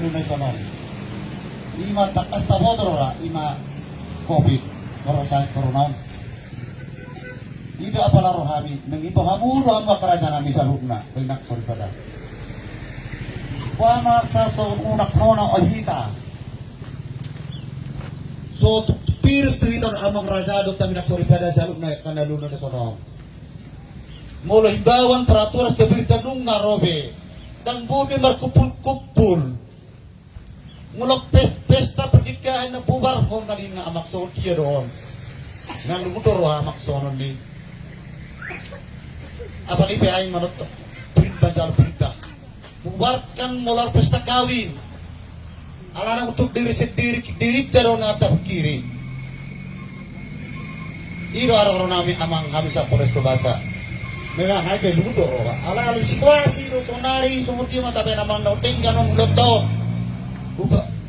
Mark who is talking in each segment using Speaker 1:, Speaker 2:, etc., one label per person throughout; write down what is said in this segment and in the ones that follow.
Speaker 1: lunay konon. Ima takas tabodro ra ima COVID korosas koronon. Iba apalaro kami mengibo hamuro ang makaranya nami sa lugna pinak sorpada. Wama sa so unak kona ohita. So piris tuiton amang rajado tamin sorpada sa lugna kana luna na sono. Mula himbauan peraturan pemerintah nunga robe dan bumi markupul-kupul. Mula pesta pernikahan na bubar kong kanina amak son iya doon. Nang lumutor amak sonon ni. Apa lipe ay manot perintah jalan perintah bubarkan molar pesta kawin alarang untuk diri sendiri diri terong atap kiri iro araw namin amang kami sa Polres Tubasa memang hay beludo ala situasi do sonari sumuti mata pe namang no tingganong loto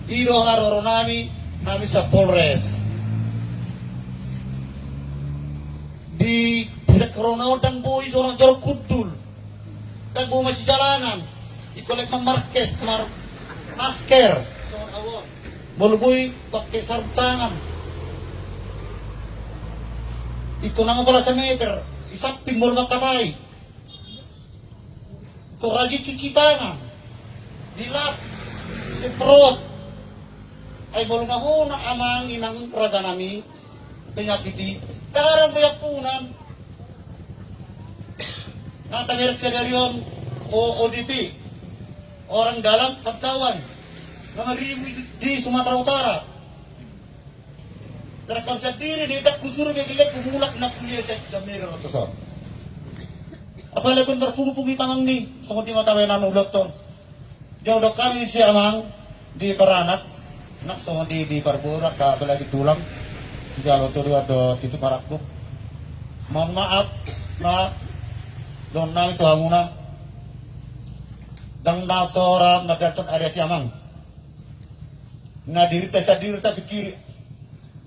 Speaker 1: iro araw namin kami sa Polres di tidak corona dan boy orang jorok kudul dan boy masih jalanan ikolek market masker bolu boy pakai sarung tangan iko nang pala sa meter isaping mol makatai iko ragi cuci tangan dilap semprot ay bolu nga huna amang inang raja nami penyakiti darang punan Nata merek sedarion ODP orang dalam pagtawan mga ribu di Sumatera Utara terekam sendiri di dak kusur begilet kumulak nak kuliah sa merek otosan apalagi pun berpungi tangang ni sungguh di mata wenan ulot ton jauh dok kami si amang di Paranak nak sungguh di Barbora ka belagi tulang si jalo tu ada titik parakuk mohon maaf na don nami to hamuna dang nasora nadatot area tiamang na dirita sa dirita pikir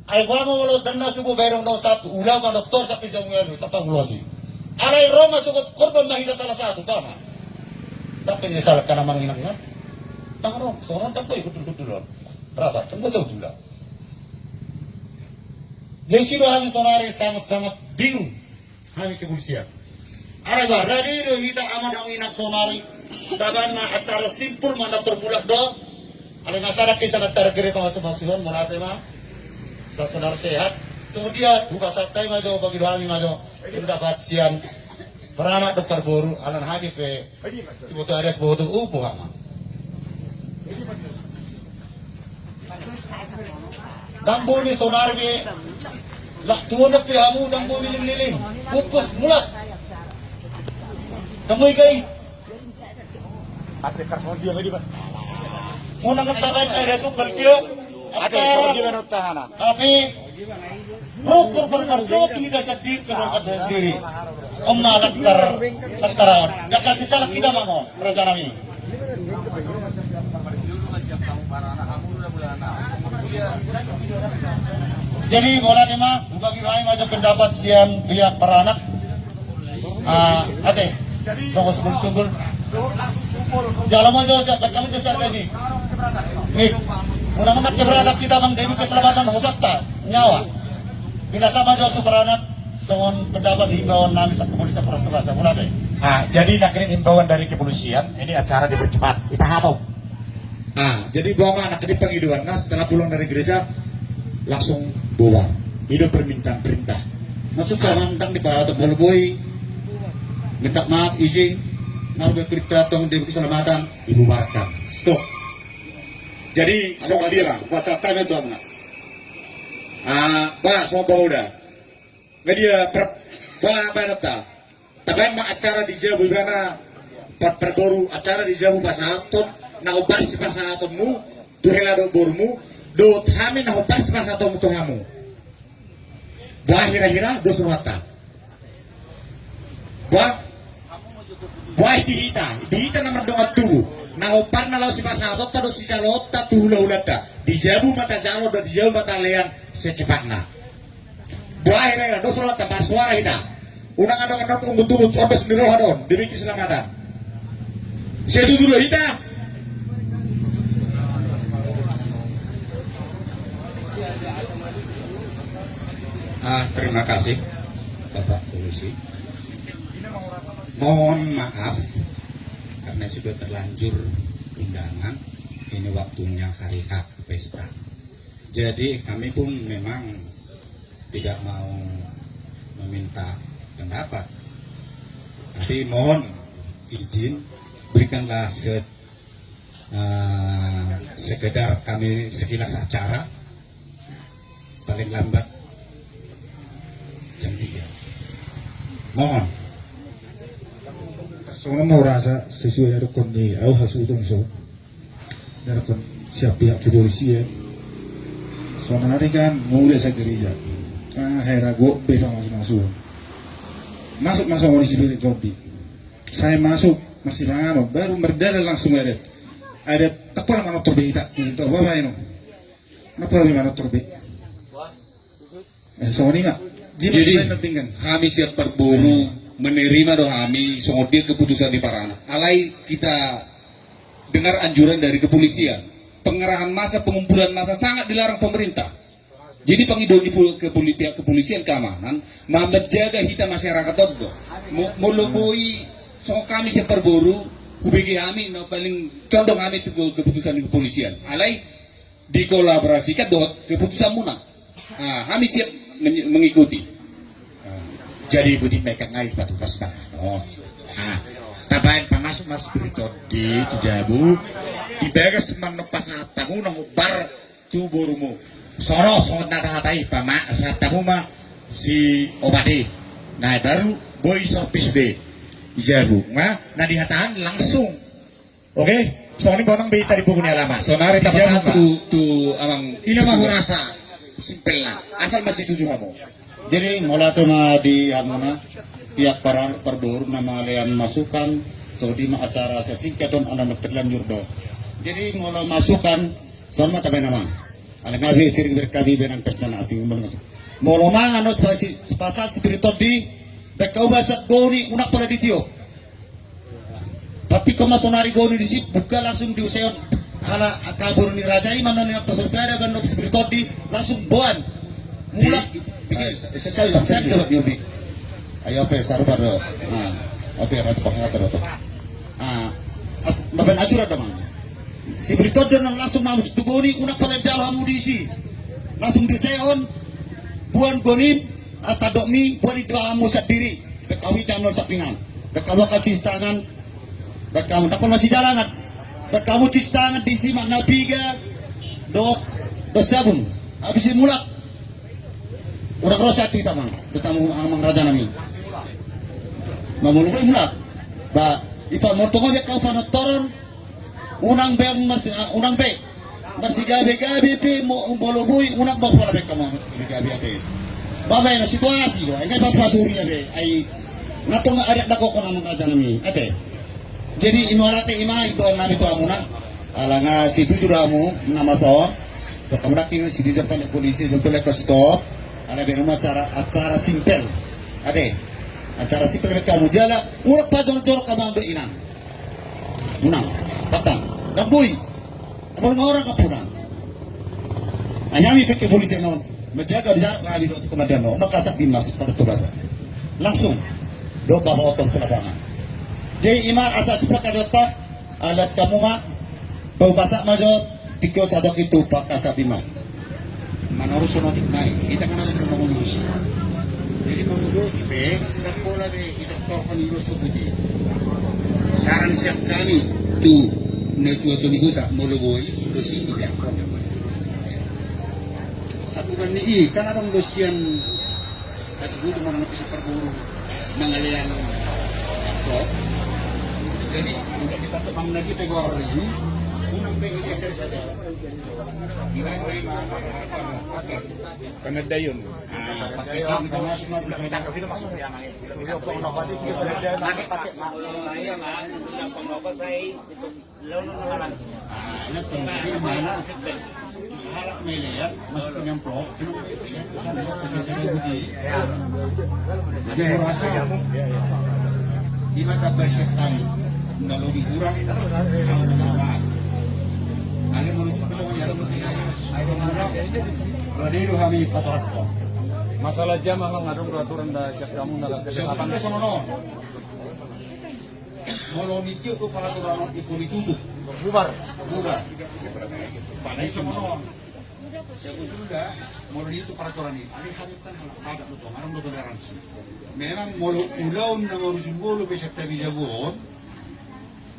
Speaker 1: ay wamo walo dang nasubo berong no satu ulang ka doktor sa pijang ngelo sa pangulosi aray Roma sugot korban mahina salah satu bama tapi ni salah kana manginang nga tangro soron tang koy kutul-kutulon berapa tunggu jauh dulu jadi siro kami sonari sangat-sangat bingung kami kepolisian Araga, radio kita aman ang inak sonari. Dagan ma acara simpul mana terbulak do. Ada ngasara kisah acara gere pangasuhan mulate ma. Sa sonar sehat. Kemudian buka satai majo bagi doami majo. Dapat sian peranak dokter boru alan hadi pe. Ciboto ada sebuah upo hama. Dang bumi sonari be. Lak tuon pe hamu dang bumi liling-liling. Kukus mulat. Namoy gay.
Speaker 2: Ate karso dia ngadi ba?
Speaker 1: Muna ngatakan ay dato pertiyo.
Speaker 2: Ate karso dia menutahana.
Speaker 1: Tapi prokur berkarso tidak sedih kalau ada diri. Omma lantaran. Dak kasih salah kita mangon raja nami. Jadi bola tema bagi rai macam pendapat siang pihak peranak. Ate Tunggu sungguh-sungguh. Jalan aja, kami besar lagi. Nih, mudah-mudahan beranak kita Bang Dewi keselamatan hosata nyawa. Bila sama jauh beranak, dengan pendapat himbauan nami kepolisian Polres Tubasa. Mulai.
Speaker 2: Jadi nak himbauan dari kepolisian, ini acara dipercepat. Kita hafal.
Speaker 3: Jadi bawa anak di penghidupan. Nah, setelah pulang dari gereja, langsung bawa. Hidup permintaan perintah. Masuk ke mantang di Pak Bolboy. Minta maaf izin naruh berita tong Dewi keselamatan dibubarkan stop. Jadi sama dia lah kuasa time itu mana ba so bauda media ba apa nata tapi mak acara di Jabu bana perboru acara di Jabu pasaton na ubar si pasatonmu tu helado bormu do thami na ubar si pasatonmu tu hamu ba hira-hira do suwata ba Wah dihita nomor dong tubuh. Nah opar na law si pasatot tado si calot tatu hula-hulata. Di Jabu mata jalo dan di Jabu mata lean secepatnya. Buah ini dos surat tambar suara hita. Unang adong umbut-umbut odos niroh adon demi keselamatan. Saya dulu hita. Terima kasih Bapak Polisi. Mohon maaf karena sudah terlanjur undangan. Ini waktunya hari hak pesta. Jadi kami pun memang tidak mau meminta pendapat. Tapi mohon izin berikanlah sekedar kami sekilas acara paling lambat jam 3. Mohon.
Speaker 4: Soalnya mau rasa sesuai dari kondi, aku harus utang so. Dari kon siap pihak kepolisian. Soalnya hari kan mulai saya gereja. Akhirnya gue beta masuk. Masuk polisi dari kondi. Saya masuk masih lama, baru berdalil langsung ada. Ada tak pernah mana terbita. Itu apa ini? Kenapa lebih mana terbita? Soalnya nggak.
Speaker 5: Jadi kami siap berburu menerima doa kami songodir keputusan di Parana. Alai kita dengar anjuran dari kepolisian, pengerahan massa, pengumpulan massa sangat dilarang pemerintah. Jadi pengidol di pihak kepolisian keamanan menjaga hita masyarakat itu. Meloboi so kami siap berburu UBG kami, no, paling condong kami itu keputusan kepolisian. Alai dikolaborasikan dengan keputusan munang. Kami siap mengikuti.
Speaker 3: Jadi budi mereka ngai batu pas tabain panas mas berito di tujabu di bagas manok pas hatamu nang bar tu borumu sono songot nata hatai pama hatamu ma si obade nah baru boy sorpis be jabu nah di hatahan langsung oke soalnya bonang be tadi bukunya lama
Speaker 5: Sonari tapat tu amang
Speaker 3: ini mah rasa simpel lah asal masih tujuh kamu.
Speaker 1: Jadi mula tu na di mana pihak para perburu nama lian masukan saudi ma acara sesingkat don anak terlanjur do. Jadi mula masukan sama tabe nama. Ala ngabi sering berkabi benang pesta na asing mo. Mula mang ano spasa spirito di bekau basat goni unak pala ditio. Tapi kau masonari goni di sini buka langsung diusayon ala kabur ni rajai mana ni atas sepeda gano spirito di langsung buan mula. Saya dapat nyobi. Ayo apa sarubar do. Apa ratu pangat do. Baban ajura do mang. Si berito do langsung mamus dugoni unak pala dalam mudisi. Langsung diseon buan gonim atadok mi buan itu amu diri. Bekawi danol sapingan. Bekawa kacis tangan. Bekamu dapat masih jalangan. Bekamu cuci tangan di si makna 3 do sabun. Habis mulak. Udah krosa kita mang, kita amang raja nami. Mamulu boleh mulak. Ba, ipa motongo biak kau panat toron. Unang be, masih gabi pe mo bolobui unang bawa pola bek kamu gabi ade. Baba na situasi do, enggak pas pasuri ade. Ai ngatong ada dako kono amang raja nami. Ate. Jadi imolate ima itu nami tu amuna. Alanga situ juramu nama sawa. Kamu tinggal si di depan polisi sampai ke stop. Ada berumah acara simpel, ada acara simpel kamu jala, urak padon jorok kamu ambil inang, munang, patang, dan boy, kamu orang kapunang. Hanya kami pakai polisi non, menjaga jarak kami do kemudian no, makasak bimas pada stobasa, langsung do bawa otos ke lapangan. Jadi iman asas sepakat letak alat kamu mah, bau basak majo, tikus adok itu pakasa bimas. Menurut sonotik naik, kita kan harus mengurus. Jadi mengurus, sedang pola kita tokan itu sebuti. Saran siap kami tu netu atau ni kita moloboi urusi tidak. Satu dan ni kan ada dosian kasih mana bisa berburu mengalian klub. Jadi bukan kita temang lagi pegor ini, unang pegor geser saja.
Speaker 5: Karena dayon.
Speaker 1: Pakai kita masuk kita ke sini masuk ya nang. Ini mana? Halak melihat masuk penyemplok. Jadi merasa di mata basyat tadi kalau dikurang Ali menuju penuh di dalam Radio kami patorak.
Speaker 6: Masalah jam memang ngadong peraturan dah siap kamu dah
Speaker 1: Siapa
Speaker 6: kerja.
Speaker 1: ka sono noon? Molo nikyo ko peraturan iko ditutup. Bubar. Bubar. Panay sa mono. Segunda, molo dito peraturan ini. Ali hanip kan agak luto. Marang luto garansi. Memang molo ulaw na molo simbolo besok tabi jabuon.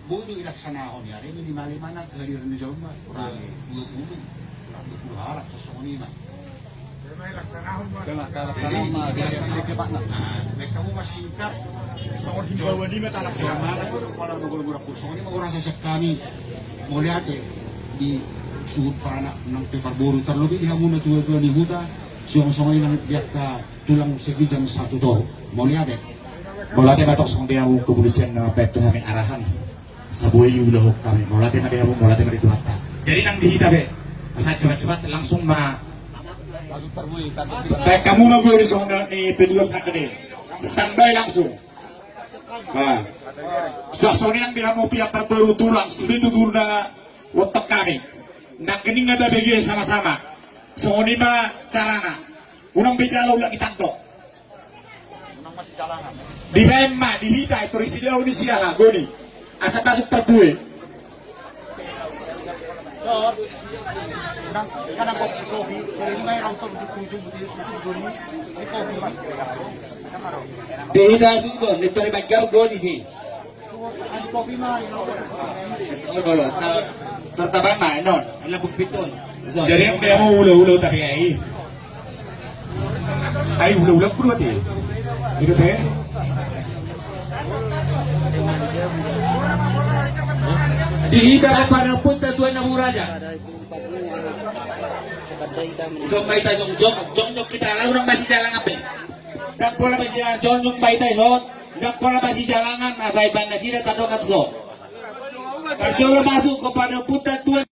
Speaker 1: Budo ilaksanahon ya. Ini minimal mana kehadiran di Jawa. Kurang 20 halak sa songonima.
Speaker 6: Tengah laksana mah dia cepat nak.
Speaker 1: Mereka kamu masih singkat. Sangat himbauan di mata laksana. Kalau guru-guru kurso ini mau rasa sekali. Mau lihat ya di suhut para anak nang pepar boru terlebih di hamuna tua-tua di huta. Suang-suang ini nang biak tulang segi jam 1 tol. Mau lihat ya.
Speaker 3: Mulai batok song dia kepolisian na pekto kami arahan. Sabuhay ulah kami. Mulai na dia mulai na itu hatta. Jadi nang dihita be. Asa cepat-cepat langsung
Speaker 6: Langsung terbui kan.
Speaker 3: baik kamu mau gue di sana ni P2 sakit standby langsung. Nah, suasana yang dia mau pihak terbaru tulang sudah itu turun otak kami. Nak kening ada bagi sama-sama. Soalnya mah carana. Unang bicara ulah kita dok. Di Rema, di Hita, itu risida di siaha, goni. Asal masuk perbue.
Speaker 1: Kadang kopi dari may rantau di kunjung di goni di kopi mas.
Speaker 5: Di Hita sudah, nito ni Baggar goni sih.
Speaker 1: Di kopi mah
Speaker 5: Tertaban mah, non. Alam bukpiton.
Speaker 3: Jadi yang dia mau ulah-ulah tapi ay ulah-ulah puluh deh. Itu teh.
Speaker 5: Di Hita para punta tuan na muraja. So may tayong jong kita lang orang masih jalan apa? Dak pola masih jong may tayo dak pola masih jalangan asai banda sila tadong kapso. Kalau masuk kepada putra tuan